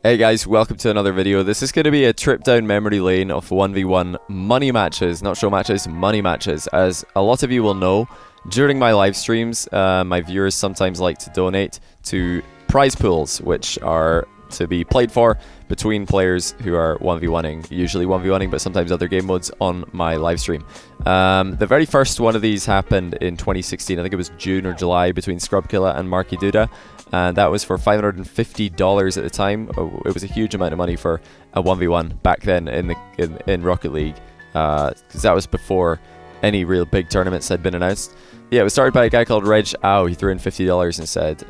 Hey guys, welcome to another video. This is going to be a trip down memory lane of 1v1 money matches, not show matches, money matches. As a lot of you will know, during my live streams, my viewers sometimes like to donate to prize pools, which are to be played for between players who are 1v1ing, usually 1v1ing, but sometimes other game modes on my live stream. The very first one of these happened in 2016, I think it was June or July, between Scrubkilla and Marky Duda, and that was for $550 at the time. It was a huge amount of money for a 1v1 back then in Rocket League, because that was before any real big tournaments had been announced. Yeah, it was started by a guy called Reg Au. He threw in $50 and said,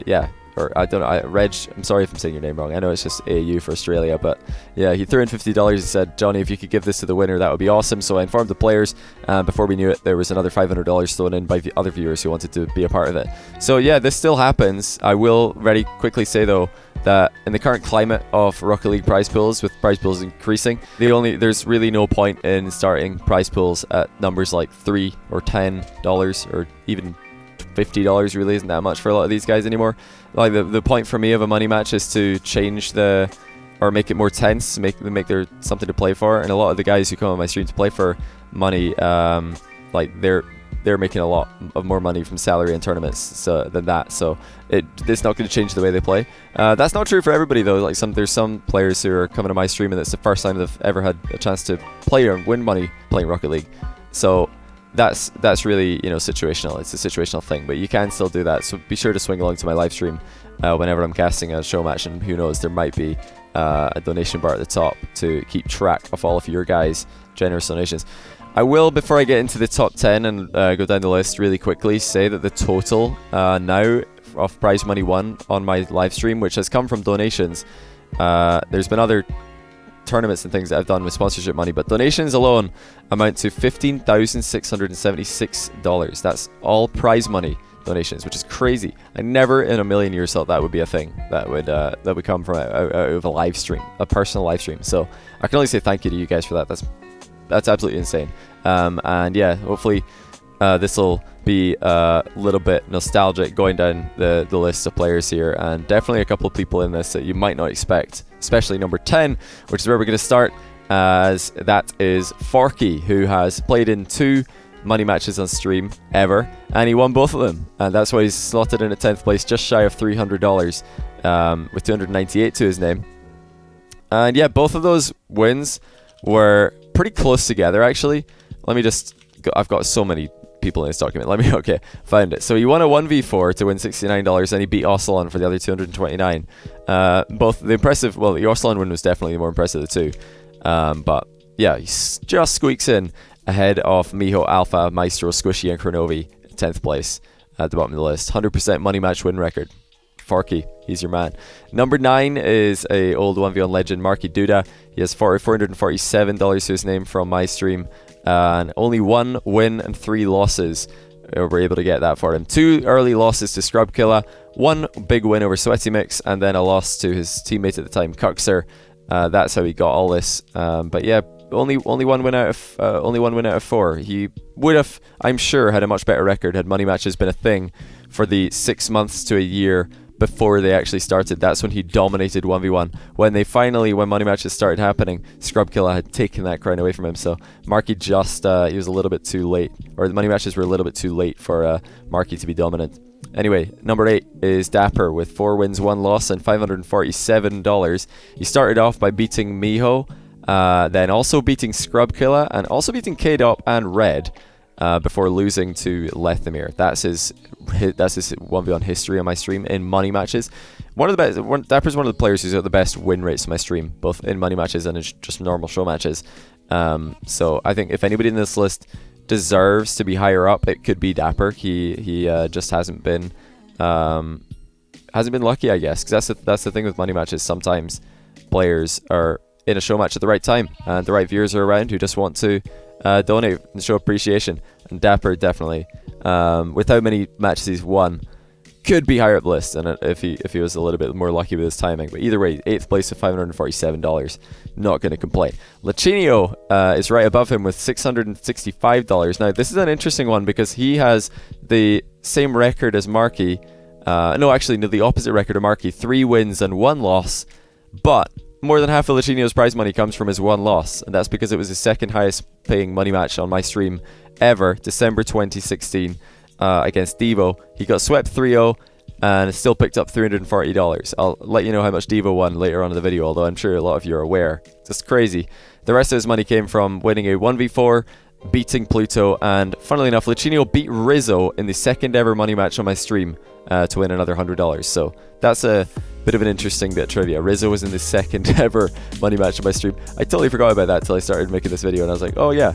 yeah, or I don't know, Reg, I'm sorry if I'm saying your name wrong. I know it's just AU for Australia, but yeah, he threw in $50 and said, Johnny, if you could give this to the winner, that would be awesome. So I informed the players, and before we knew it, there was another $500 thrown in by the other viewers who wanted to be a part of it. So yeah, this still happens. I will very quickly say though, that in the current climate of Rocket League prize pools, with prize pools increasing, there's really no point in starting prize pools at numbers like $3 or $10 or even $50 really isn't that much for a lot of these guys anymore. Like the point for me of a money match is to change or make it more tense, make there something to play for. And a lot of the guys who come on my stream to play for money, like they're making a lot of more money from salary and tournaments than that. So it's not going to change the way they play. That's not true for everybody though. Like there's some players who are coming to my stream and it's the first time they've ever had a chance to play or win money playing Rocket League. So that's really, you know, situational. It's a situational thing, but you can still do that. So be sure to swing along to my live stream whenever I'm casting a show match, and who knows, there might be a donation bar at the top to keep track of all of your guys' generous donations. I will, before I get into the top 10 and go down the list really quickly, say that the total now of prize money won on my live stream, which has come from donations, there's been other tournaments and things that I've done with sponsorship money, but donations alone amount to $15,676. That's all prize money donations, which is crazy. I never in a million years thought that would be a thing that would come from out of a live stream, a personal live stream. So I can only say thank you to you guys for that. That's absolutely insane. And yeah, hopefully this will be a little bit nostalgic going down the list of players here, and definitely a couple of people in this that you might not expect, especially number 10, which is where we're going to start, as that is Forky, who has played in 2 money matches on stream ever, and he won both of them, and that's why he's slotted in at 10th place, just shy of $300, with 298 to his name. And yeah, both of those wins were pretty close together actually. Let me just go, I've got so many people in this document. Okay, found it. So he won a 1v4 to win $69, and he beat Ocelon for the other 229. Both the impressive, well, the Ocelon win was definitely the more impressive of the two. But yeah, he just squeaks in ahead of Miho, Alpha, Maestro, Squishy, and Chronovi, 10th place at the bottom of the list. 100% money match win record. Forky, he's your man. Number 9 is a old 1v1 legend, Marky Duda. He has $447 to his name from my stream, and only 1 win and 3 losses. We're able to get that for him. 2 early losses to Scrubkilla, 1 big win over Sweaty Mix, and then a loss to his teammate at the time, Cuxer. That's how he got all this. But yeah, only one win out of 4. He would have, I'm sure, had a much better record had money matches been a thing for the 6 months to a year before they actually started. That's when he dominated 1v1. When money matches started happening, Scrubkilla had taken that crown away from him. So Marky he was a little bit too late, or the money matches were a little bit too late for Marky to be dominant. Anyway, number 8 is Dapper with 4 wins, 1 loss, and $547. He started off by beating Miho, then also beating Scrubkilla, and also beating K-Dop and Red, before losing to Lethamir. That's his 1v1 history on my stream in money matches. Dapper's one of the players who's got the best win rates on my stream, both in money matches and in just normal show matches. So I think if anybody in this list deserves to be higher up, it could be Dapper. He just hasn't been lucky, I guess, because that's the thing with money matches. Sometimes players are in a show match at the right time, and the right viewers are around who just want to donate and show appreciation. And Dapper definitely, with how many matches he's won, could be higher up the list, and if he was a little bit more lucky with his timing. But either way, 8th place with $547, not going to complain. Lachinio is right above him with $665. Now this is an interesting one because he has the same record as Marky. No, actually, no, the opposite record of Marky, 3 wins and 1 loss. But more than half of Lichinio's prize money comes from his one loss, and that's because it was his second highest paying money match on my stream ever, December 2016, against Devo. He got swept 3-0 and still picked up $340. I'll let you know how much Devo won later on in the video, although I'm sure a lot of you are aware. Just crazy. The rest of his money came from winning a 1v4, beating Pluto, and funnily enough, Lichinio beat Rizzo in the second ever money match on my stream to win another $100. So that's a bit of an interesting bit of trivia. Rizzo was in the second ever money match on my stream. I totally forgot about that until I started making this video, and I was like, oh yeah,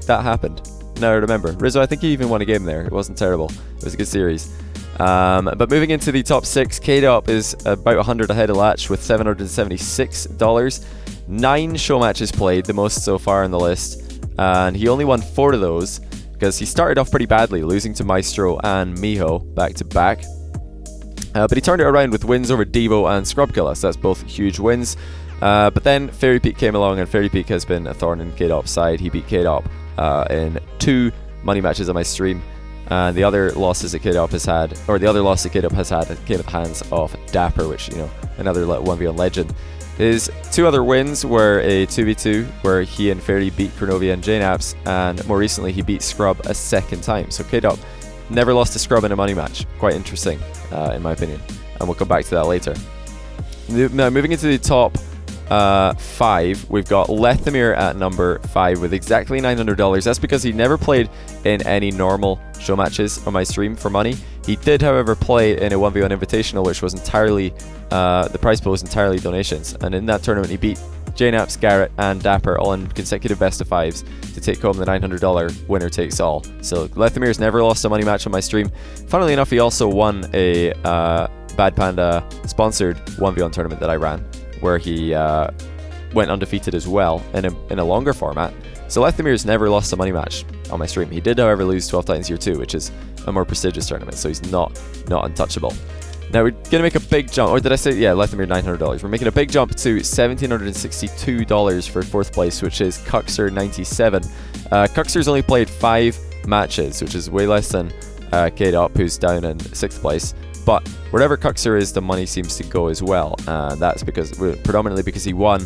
that happened. Now I remember. Rizzo, I think he even won a game there. It wasn't terrible. It was a good series. But moving into the top 6, K-Dop is about 100 ahead of Latch with $776. 9 show matches played, the most so far on the list, and he only won 4 of those because he started off pretty badly, losing to Maestro and Miho back to back. But he turned it around with wins over Devo and Scrubkilla, so that's both huge wins. But then Fairy Peak came along, and Fairy Peak has been a thorn in K-Dop's side. He beat K-Dop in 2 money matches on my stream. And the other losses that K-Dop has had, or the other loss that K-Dop has had, came at the hands of Dapper, which, you know, another 1v1 legend. His 2 other wins were a 2v2, where he and Fairy beat Cronovia and JNaps, and more recently he beat Scrub a second time. So K-Dop never lost to Scrub in a money match. Quite interesting, in my opinion. And we'll come back to that later. Now, moving into the top 5, we've got Lethemir at number 5 with exactly $900. That's because he never played in any normal show matches on my stream for money. He did, however, play in a 1v1 invitational, which was entirely, the prize pool was entirely donations. And in that tournament, he beat JNaps, Garrett, and Dapper all in consecutive best of 5s to take home the $900 winner takes all. So Lethemir's never lost a money match on my stream. Funnily enough, he also won a Bad Panda sponsored 1v1 tournament that I ran, where he went undefeated as well in a longer format. So Lethemir's never lost a money match on my stream. He did, however, lose 12 Titans Year 2, which is a more prestigious tournament, so he's not untouchable. Now we're going to make a big jump, or did I say, yeah, Lethemir $900. We're making a big jump to $1,762 for 4th place, which is Cuxer97. Cuxer's only played 5 matches, which is way less than K-Dop, who's down in 6th place. But wherever Cuxer is, the money seems to go as well, and that's predominantly because he won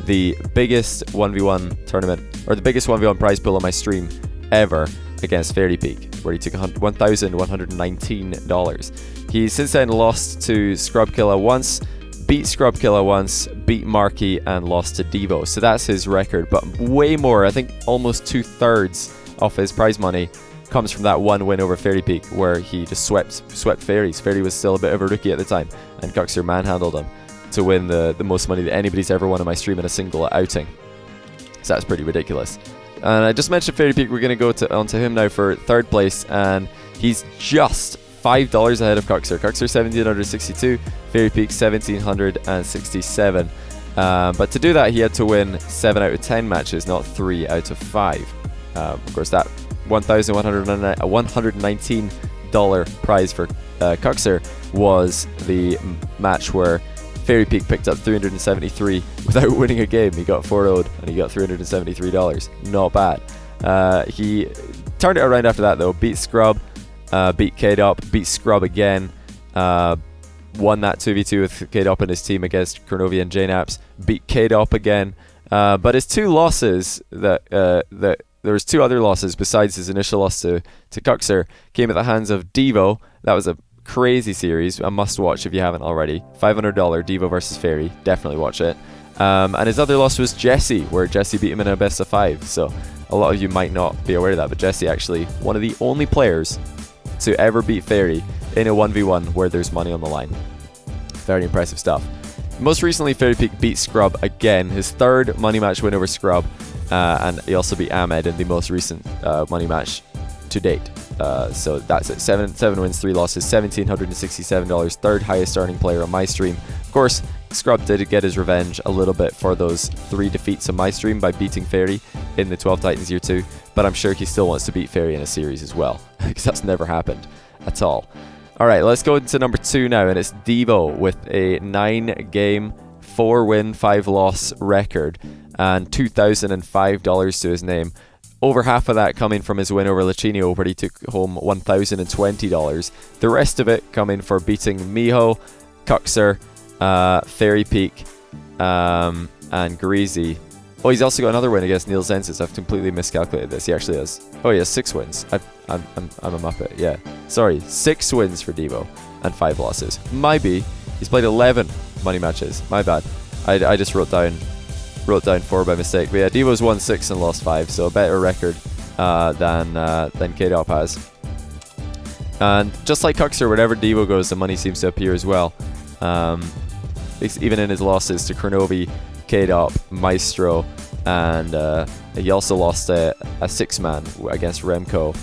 the biggest 1v1 tournament, or the biggest 1v1 prize pool on my stream ever against Fairy Peak, where he took $1,119. He since then lost to Scrubkilla once, beat Scrubkilla once, beat Marky, and lost to Devo. So that's his record, but way more, I think almost 2/3 of his prize money comes from that one win over Fairy Peak, where he just swept Fairies. Fairy was still a bit of a rookie at the time, and Cuxer manhandled him to win the most money that anybody's ever won on my stream in a single outing. So that's pretty ridiculous. And I just mentioned Fairy Peak. We're going to go onto him now for 3rd place, and he's just $5 ahead of Cuxer. Cuxer $1,762, Fairy Peak $1,767. But to do that, he had to win 7 out of 10 matches, not 3 out of 5. Of course, that $1,119 prize for Cuxer was the match where Fairy Peak picked up 373 without winning a game. He got 4-0'd and he got $373. Not bad. He turned it around after that though. Beat Scrub, beat K-Dop, beat Scrub again. Won that 2v2 with K-Dop and his team against Cronovia and JNaps. Beat K-Dop again. But his 2 losses there was 2 other losses besides his initial loss to Cuxer came at the hands of Devo. That was a crazy series, a must watch if you haven't already. $500 Devo versus Fairy, definitely watch it. And his other loss was Jesse, where Jesse beat him in a best of 5. So a lot of you might not be aware of that, but Jesse actually one of the only players to ever beat Fairy in a 1v1 where there's money on the line. Very impressive stuff. Most recently, Fairy Peak beat Scrub again, his 3rd money match win over Scrub, and he also beat Ahmed in the most recent money match to date. So that's it. 7 wins, 3 losses, $1,767, 3rd highest earning player on my stream. Of course, Scrub did get his revenge a little bit for those 3 defeats on my stream by beating Fairy in the 12 Titans Year 2, but I'm sure he still wants to beat Fairy in a series as well, because that's never happened at all. Alright, let's go into number 2 now, and it's Devo with a 9-game, 4-win, 5-loss record, and $2,005 to his name. Over half of that coming from his win over Lichinio, where he took home $1,020. The rest of it coming for beating Miho, Cuxer, Fairy Peak, and Greasy. Oh, he's also got another win against Neil Zensis. I've completely miscalculated this. He actually has. Oh, he has 6 wins. I'm a muppet. Yeah. Sorry, 6 wins for Devo and 5 losses. Maybe he's played 11 money matches. My bad. I just wrote down 4 by mistake. But yeah, Devo's won 6 and lost 5, so a better record than K-Dop has. And just like Cuxer, wherever Devo goes, the money seems to appear as well. Even in his losses to Kronovi, K-Dop, Maestro, and he also lost a 6-man against Remco,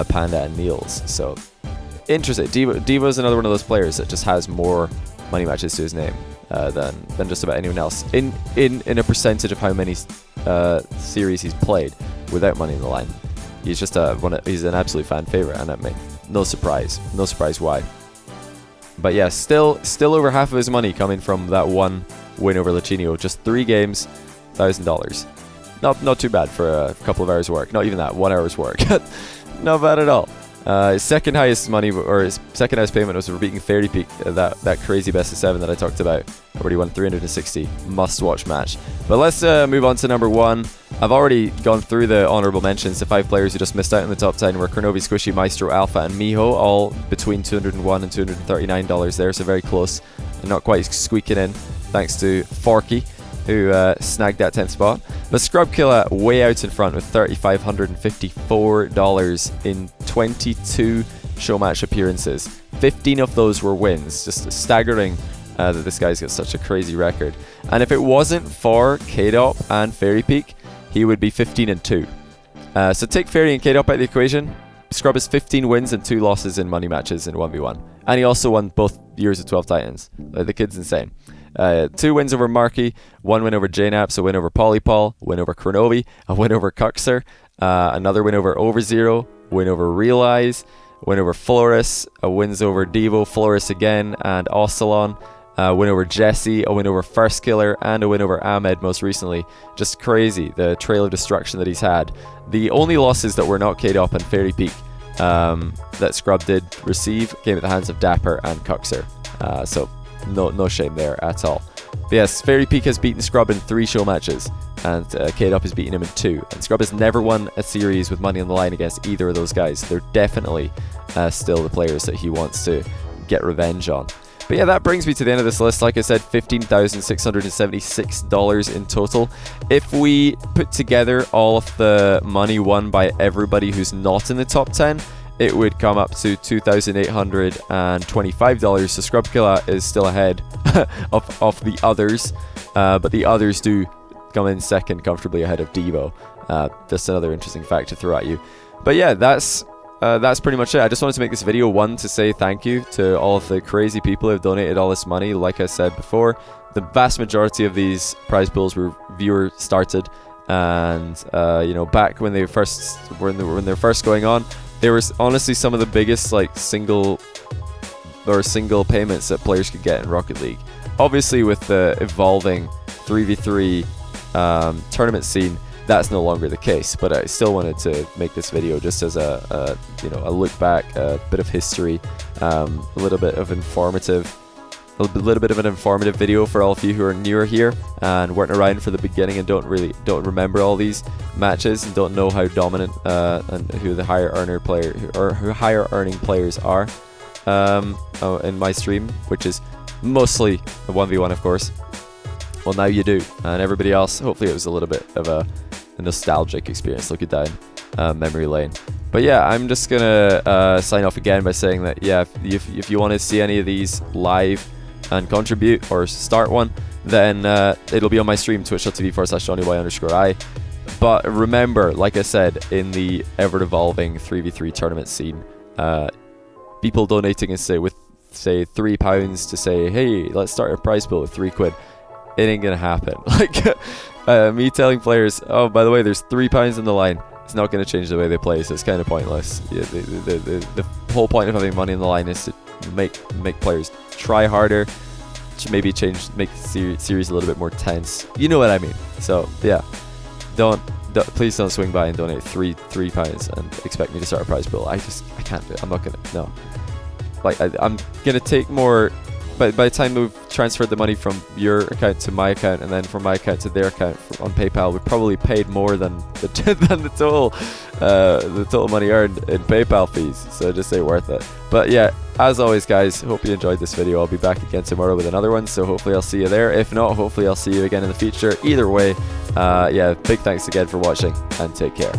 Panda, and Niels. So interesting. Devo's another one of those players that just has more money matches to his name than just about anyone else. In a percentage of how many series he's played without money in the line, he's just he's an absolute fan favorite, and that no surprise why. But yeah, still over half of his money coming from that one win over Lachinio. Just 3 games, $1,000. Not too bad for a couple of hours work. Not even that, 1 hour's work. Not bad at all. His second highest money, or his second highest payment, was for beating Fairy Peak, that crazy best of 7 that I talked about, where he won 360. Must-watch match. But let's move on to number 1. I've already gone through the honorable mentions, the 5 players who just missed out in the top 10 were Kronovi, Squishy, Maestro, Alpha, and Miho, all between $201 and $239 there, so very close and not quite squeaking in, thanks to Forky, who snagged that 10th spot. But Scrub Killer way out in front with $3,554 in 22 showmatch appearances. 15 of those were wins. Just staggering that this guy's got such a crazy record. And if it wasn't for K-Dop and Fairy Peak, he would be 15-2. So take Fairy and K-Dop out of the equation. Scrub has 15 wins and 2 losses in money matches in 1v1. And he also won both years of 12 Titans. The kid's insane. 2 wins over Marky, 1 win over JNaps, a win over Polypol, win over Kronovi, a win over Cuxer, another win over Overzero, win over Realize, win over Floris, a wins over Devo, Floris again, and Ocelon, a win over Jesse, a win over First Killer, and a win over Ahmed most recently. Just crazy, the trail of destruction that he's had. The only losses that were not K-Dop and Fairy Peak that Scrub did receive came at the hands of Dapper and Cuxer. So no shame there at all. But yes, Fairy Peak has beaten Scrub in 3 show matches, and K-Dop has beaten him in 2. And Scrub has never won a series with money on the line against either of those guys. They're definitely still the players that he wants to get revenge on. But yeah, that brings me to the end of this list. Like I said, $15,676 in total. If we put together all of the money won by everybody who's not in the top 10, it would come up to $2,825. So Scrub Killer is still ahead of the others, but the others do come in second, comfortably ahead of Devo. Just another interesting fact to throw at you. But yeah, that's pretty much it. I just wanted to make this video, one, to say thank you to all of the crazy people who have donated all this money. Like I said before, the vast majority of these prize pools were viewer started, and back when they first when they were first going on, they were honestly some of the biggest single payments that players could get in Rocket League. Obviously, with the evolving 3v3 tournament scene, that's no longer the case. But I still wanted to make this video just as a look back, a bit of history, a little bit of an informative video for all of you who are newer here and weren't around for the beginning and don't remember all these matches and don't know how dominant and who the higher earning players are in my stream, which is mostly a 1v1, of course. Well, now you do, and everybody else, hopefully it was a little bit of a nostalgic experience looking down memory lane. But yeah, I'm just gonna sign off again by saying that if you want to see any of these live and contribute or start one, then it'll be on my stream, twitch.tv/JohnnyBoy_I. But remember, like I said, in the ever-evolving 3v3 tournament scene, people donating and say £3 to say, hey, let's start a prize pool with £3. It ain't gonna happen. Me telling players, oh, by the way, there's £3 on the line, it's not gonna change the way they play, so it's kind of pointless. Yeah, the whole point of having money on the line is to make players try harder, to maybe make the series a little bit more tense. You know what I mean? So yeah, please don't swing by and donate £3 and expect me to start a prize pool. I can't do it. I'm not gonna. No. I'm gonna take more by the time we've transferred the money from your account to my account, and then from my account to their account on PayPal, we've probably paid more than the total money earned in PayPal fees. So it just ain't worth it. But yeah, as always, guys, hope you enjoyed this video. I'll be back again tomorrow with another one, so hopefully I'll see you there. If not, hopefully I'll see you again in the future. Either way, yeah, big thanks again for watching, and take care.